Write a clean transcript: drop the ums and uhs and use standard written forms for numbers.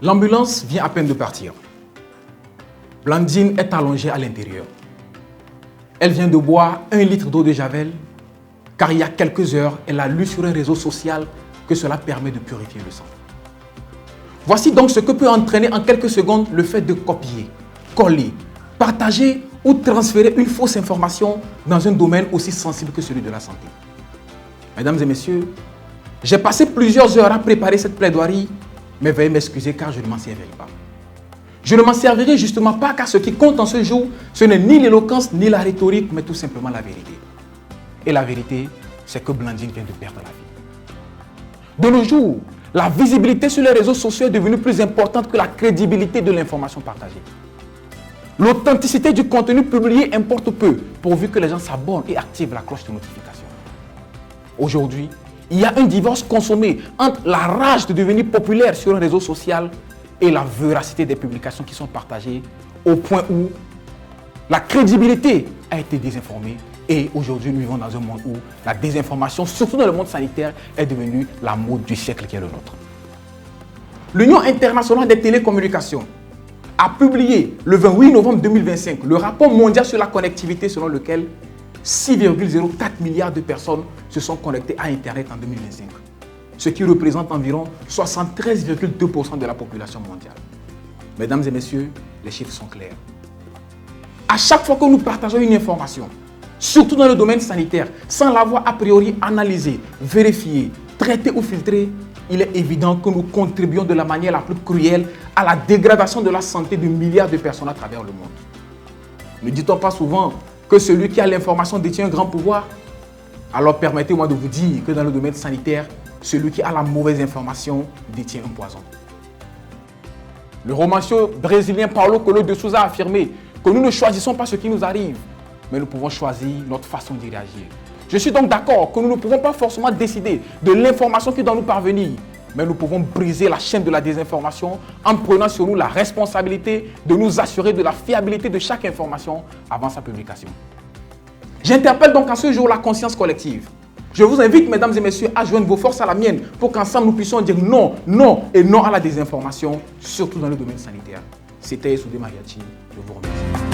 L'ambulance vient à peine de partir. Blandine est allongée à l'intérieur. Elle vient de boire 1 litre d'eau de Javel, car il y a quelques heures, elle a lu sur un réseau social que cela permet de purifier le sang. Voici donc ce que peut entraîner en quelques secondes le fait de copier, coller, partager ou transférer une fausse information dans un domaine aussi sensible que celui de la santé. Mesdames et messieurs, j'ai passé plusieurs heures à préparer cette plaidoirie, mais veuillez m'excuser car je ne m'en servirai pas. Je ne m'en servirai justement pas car ce qui compte en ce jour, ce n'est ni l'éloquence ni la rhétorique, mais tout simplement la vérité. Et la vérité, c'est que Blandine vient de perdre la vie. De nos jours, la visibilité sur les réseaux sociaux est devenue plus importante que la crédibilité de l'information partagée. L'authenticité du contenu publié importe peu, pourvu que les gens s'abonnent et activent la cloche de notification. Aujourd'hui, il y a un divorce consommé entre la rage de devenir populaire sur un réseau social et la véracité des publications qui sont partagées, au point où la crédibilité a été désinformée. Et aujourd'hui, nous vivons dans un monde où la désinformation, surtout dans le monde sanitaire, est devenue la mode du siècle qui est le nôtre. L'Union internationale des télécommunications a publié le 28 novembre 2025 le rapport mondial sur la connectivité selon lequel 6,04 milliards de personnes se sont connectées à Internet en 2025, ce qui représente environ 73,2% de la population mondiale. Mesdames et messieurs, les chiffres sont clairs. À chaque fois que nous partageons une information, surtout dans le domaine sanitaire, sans l'avoir a priori analysée, vérifiée, traitée ou filtrée, il est évident que nous contribuons de la manière la plus cruelle à la dégradation de la santé de milliards de personnes à travers le monde. Ne dit-on pas souvent que celui qui a l'information détient un grand pouvoir? Alors permettez-moi de vous dire que dans le domaine sanitaire, celui qui a la mauvaise information détient un poison. Le romancier brésilien Paulo Coelho de Souza a affirmé que nous ne choisissons pas ce qui nous arrive, mais nous pouvons choisir notre façon d'y réagir. Je suis donc d'accord que nous ne pouvons pas forcément décider de l'information qui doit nous parvenir, mais nous pouvons briser la chaîne de la désinformation en prenant sur nous la responsabilité de nous assurer de la fiabilité de chaque information avant sa publication. J'interpelle donc en ce jour la conscience collective. Je vous invite, mesdames et messieurs, à joindre vos forces à la mienne pour qu'ensemble nous puissions dire non, non et non à la désinformation, surtout dans le domaine sanitaire. C'était Soudé Mariachi. Je vous remercie.